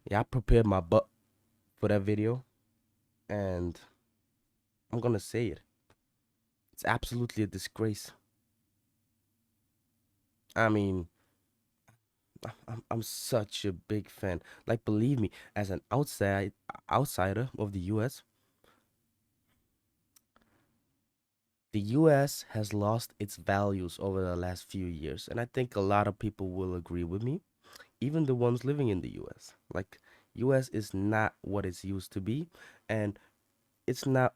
Yeah, I prepared my butt for that video, and I'm gonna say it. It's absolutely a disgrace. I mean, I'm such a big fan. Like, believe me, as an outsider of the U.S., the U.S. has lost its values over the last few years, and I think a lot of people will agree with me, even the ones living in the U.S. Like, U.S. is not what it's used to be, and it's not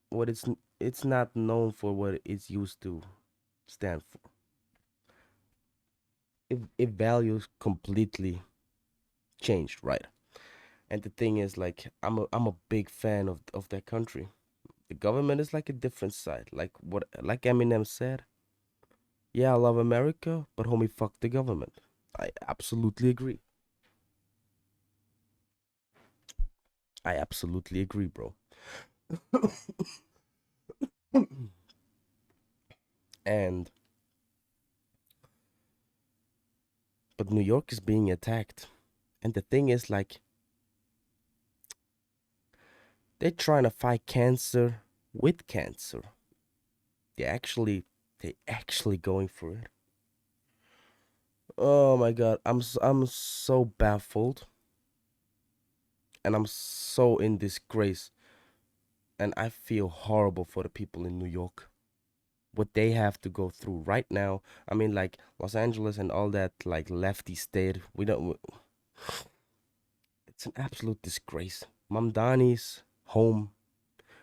what it's not known for what it's used to stand for. It values completely changed, right? And the thing is, like, I'm a big fan of that country. The government is like a different side. Like Eminem said, yeah, I love America, but homie, fuck the government. I absolutely agree. I absolutely agree, bro. And but New York is being attacked. And the thing is, like, they're trying to fight cancer with cancer. They actually they actually going for it. Oh my god, I'm so baffled, and I'm so in disgrace, and I feel horrible for the people in New York. What they have to go through right now. I mean, like Los Angeles and all that, like lefty state. We don't. It's an absolute disgrace. Mamdani's home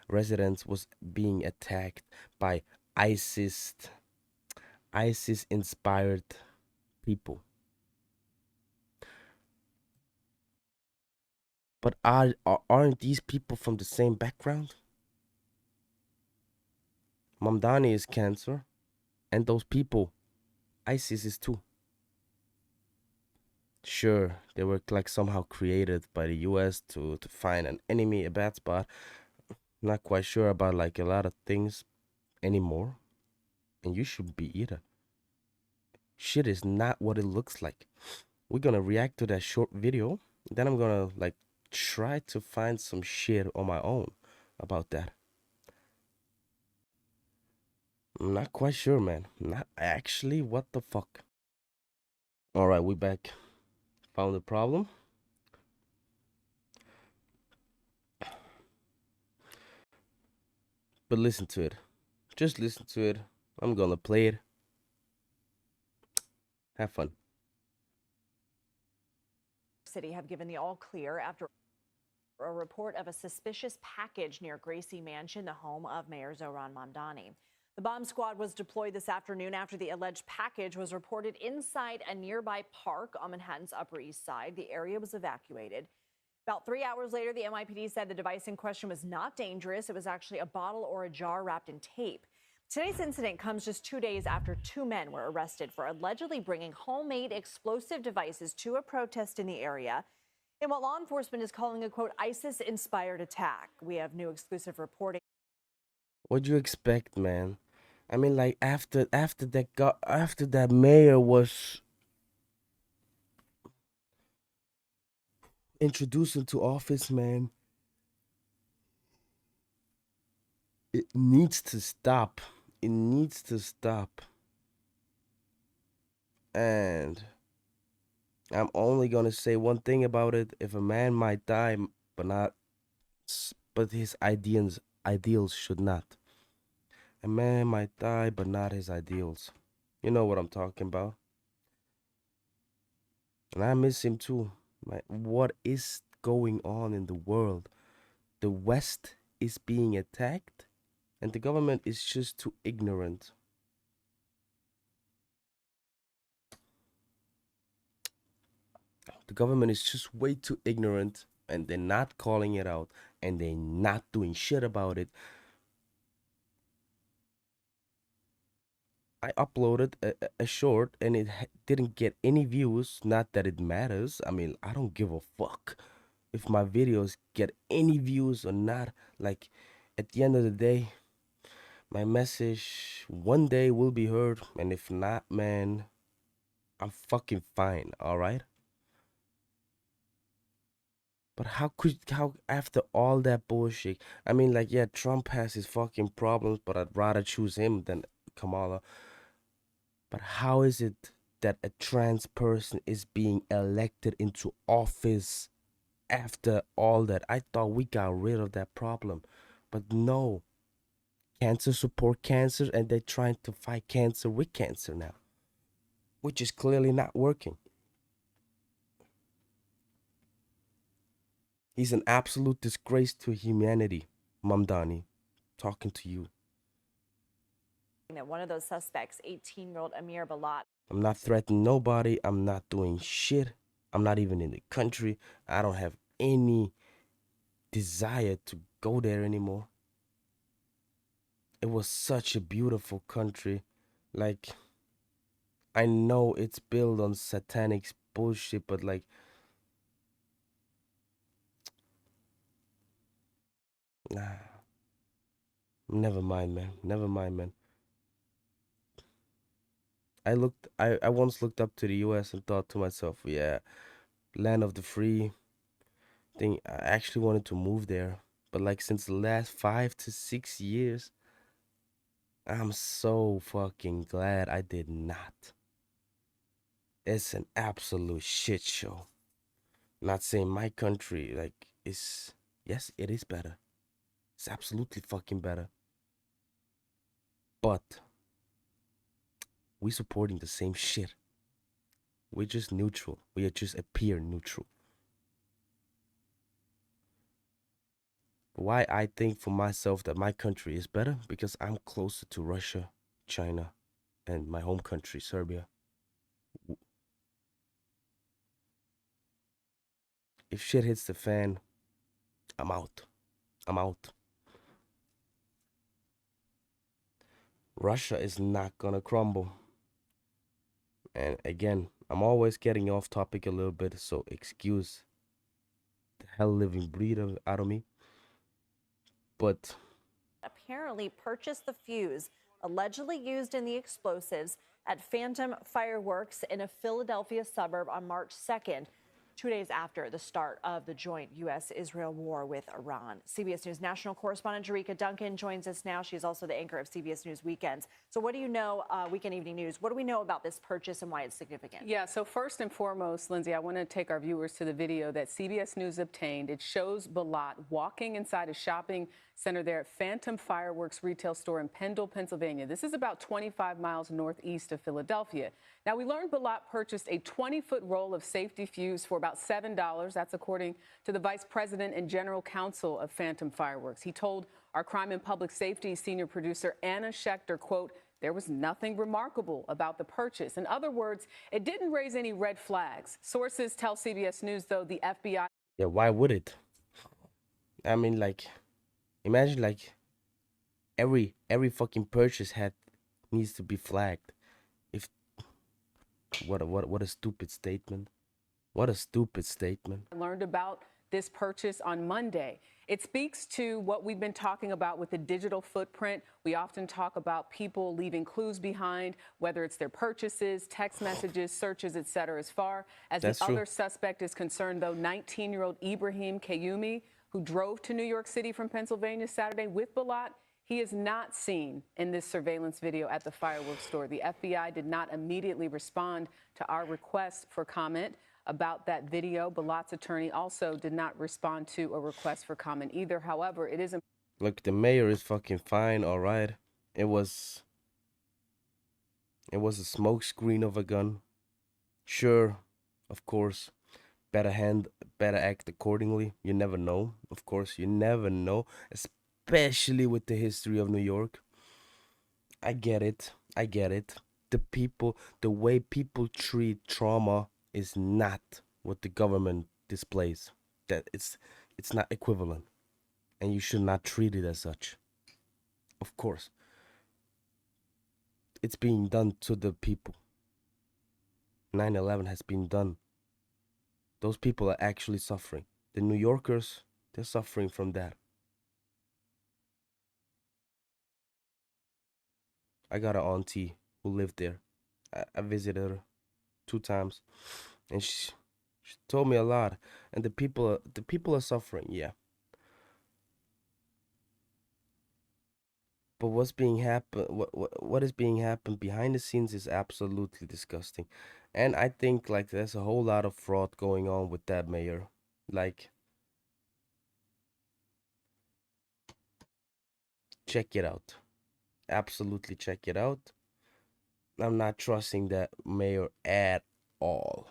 residence was being attacked by ISIS, ISIS inspired people. But aren't these people from the same background? Mamdani is cancer, and those people, ISIS is too. Sure, they were like somehow created by the US to find an enemy, a bad spot. Not quite sure about like a lot of things anymore. And you should be either. Shit is not what it looks like. We're gonna react to that short video. Then I'm gonna like try to find some shit on my own about that. I'm not quite sure, man. Not actually. What the fuck? All right, we back. Found the problem. But listen to it. Just listen to it. I'm gonna play it. Have fun. City have given the all clear after a report of a suspicious package near Gracie Mansion, the home of Mayor Zohran Mamdani. The bomb squad was deployed this afternoon after the alleged package was reported inside a nearby park on Manhattan's Upper East Side. The area was evacuated. About 3 hours later, the NYPD said the device in question was not dangerous. It was actually a bottle or a jar wrapped in tape. Today's incident comes just 2 days after two men were arrested for allegedly bringing homemade explosive devices to a protest in the area in what law enforcement is calling a quote ISIS inspired attack. We have new exclusive reporting. What'd you expect, man? I mean, like after that mayor was introduced into office, man, it needs to stop. It needs to stop. And I'm only gonna say one thing about it: if a man might die, but not, but his ideals should not. A man might die, but not his ideals. You know what I'm talking about. And I miss him too. Like, what is going on in the world? The West is being attacked, and the government is just too ignorant. The government is just way too ignorant, and they're not calling it out, and they're not doing shit about it. I uploaded a short and it didn't get any views. Not that it matters. I mean, I don't give a fuck if my videos get any views or not. Like, at the end of the day, my message one day will be heard. And if not, man, I'm fucking fine. All right. But how after all that bullshit? I mean, like, yeah, Trump has his fucking problems, but I'd rather choose him than Kamala. But how is it that a trans person is being elected into office after all that? I thought we got rid of that problem, but no. Cancer support cancer, and they're trying to fight cancer with cancer now, which is clearly not working. He's an absolute disgrace to humanity, Mamdani. Talking to you. That one of those suspects, 18-year-old Amir Balat. I'm not threatening nobody. I'm not doing shit. I'm not even in the country. I don't have any desire to go there anymore. It was such a beautiful country. Like, I know it's built on satanic bullshit, but like, nah. Never mind, man. Never mind, man. I once looked up to the US and thought to myself, yeah, land of the free thing. I actually wanted to move there. But like since the last 5 to 6 years, I'm so fucking glad I did not. It's an absolute shit show. Not saying my country like is, yes, it is better. It's absolutely fucking better. But we supporting the same shit. We're just neutral. We are just appear neutral. Why I think for myself that my country is better? Because I'm closer to Russia, China, and my home country, Serbia. If shit hits the fan, I'm out. I'm out. Russia is not gonna crumble. And again, I'm always getting off topic a little bit, so excuse the hell living breed out of me. But Apparently purchased the fuse allegedly used in the explosives at Phantom Fireworks in a Philadelphia suburb on March 2nd, 2 days after the start of the joint U.S.-Israel war with Iran. CBS News national correspondent Jerika Duncan joins us now. She's also the anchor of CBS News Weekends. So what do you know, Weekend Evening News, what do we know about this purchase and why it's significant? Yeah, so first and foremost, Lindsay, I want to take our viewers to the video that CBS News obtained. It shows Balat walking inside a shopping center there at Phantom Fireworks retail store in Pendle, Pennsylvania. This is about 25 miles northeast of Philadelphia. Now, we learned Balat purchased a 20-foot roll of safety fuse for about $7. That's according to the vice president and general counsel of Phantom Fireworks. He told our crime and public safety senior producer Anna Schechter, quote, there was nothing remarkable about the purchase. In other words, it didn't raise any red flags. Sources tell CBS News, though, the FBI. yeah, why would it? I mean, like, imagine like every fucking purchase needs to be flagged. If what a stupid statement. What a stupid statement. I learned about this purchase on Monday. It speaks to what we've been talking about with the digital footprint. We often talk about people leaving clues behind, whether it's their purchases, text messages, searches, et cetera. As far as That's the true. other suspect is concerned, though, 19-year-old Ibrahim Kayumi, who drove to New York City from Pennsylvania Saturday with Balat, he is not seen in this surveillance video at the fireworks store. The FBI did not immediately respond to our request for comment about that video. Balat's attorney also did not respond to a request for comment either. However, it is Look, the mayor is fucking fine, all right. It was a smoke screen of a gun. Sure, of course, better act accordingly. You never know. Of course, you never know, especially with the history of New York. I get it. I get it. The way people treat trauma is not what the government displays. That it's not equivalent, and you should not treat it as such. Of course, it's being done to the people. 9/11 has been done. Those people are actually suffering. The New Yorkers, they're suffering from that. I got an auntie who lived there. I visited her 2 times, and She told me a lot, and the people are suffering. Yeah, but what is being happen behind the scenes is absolutely disgusting, and I think like there's a whole lot of fraud going on with that mayor. Like, check it out. Absolutely check it out. I'm not trusting that mayor at all.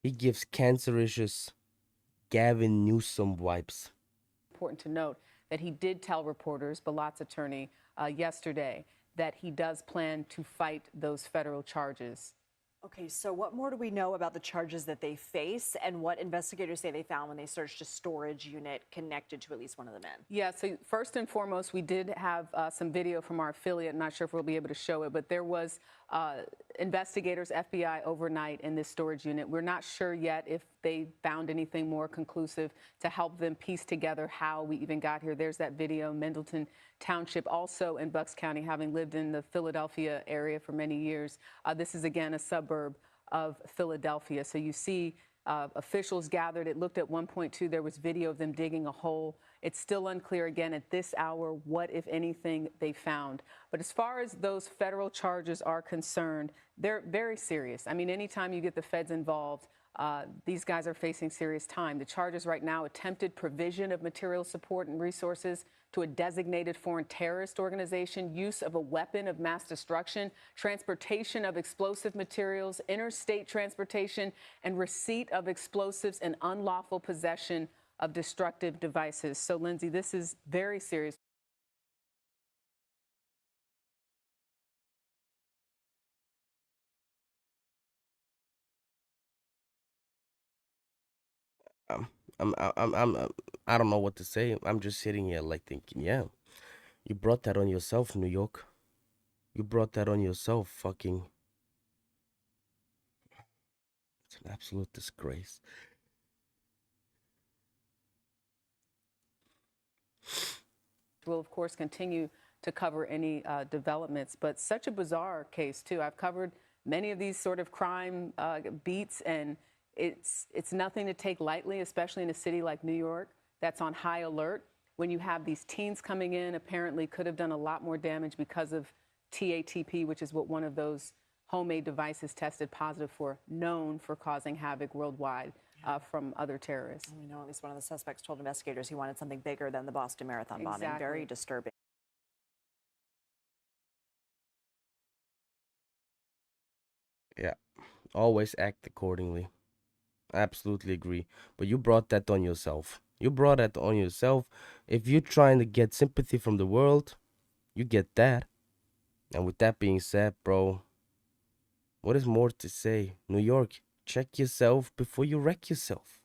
He gives cancerous Gavin Newsom vibes. Important to note that he did tell reporters, Balat's attorney, yesterday, that he does plan to fight those federal charges. Okay, so what more do we know about the charges that they face and what investigators say they found when they searched a storage unit connected to at least one of the men? Yeah, so first and foremost, we did have some video from our affiliate. Not sure if we'll be able to show it, but there was investigators, FBI, overnight in this storage unit. We're not sure yet if they found anything more conclusive to help them piece together how we even got here. There's that video. Mendleton Township, also in Bucks County, having lived in the Philadelphia area for many years. This is, again, a suburb of Philadelphia. So you see officials gathered. It looked at 1.2. There was video of them digging a hole. It's still unclear, again, at this hour, what, if anything, they found. But as far as those federal charges are concerned, they're very serious. I mean, anytime you get the feds involved, these guys are facing serious time. The charges right now: attempted provision of material support and resources to a designated foreign terrorist organization, use of a weapon of mass destruction, transportation of explosive materials, interstate transportation, and receipt of explosives and unlawful possession of destructive devices. So, Lindsay, this is very serious. Um, I don't know what to say. I'm just sitting here like thinking, yeah, you brought that on yourself, New York. You brought that on yourself, fucking. It's an absolute disgrace. We'll, of course, continue to cover any developments, but such a bizarre case, too. I've covered many of these sort of crime beats, and it's nothing to take lightly, especially in a city like New York that's on high alert. When you have these teens coming in, apparently could have done a lot more damage because of TATP, which is what one of those homemade devices tested positive for, known for causing havoc worldwide from other terrorists. We know at least one of the suspects told investigators he wanted something bigger than the Boston Marathon bombing. Exactly. Very disturbing. Yeah, always act accordingly. I absolutely agree. But you brought that on yourself. You brought that on yourself. If you're trying to get sympathy from the world, you get that. And with that being said, bro, what is more to say? New York, check yourself before you wreck yourself.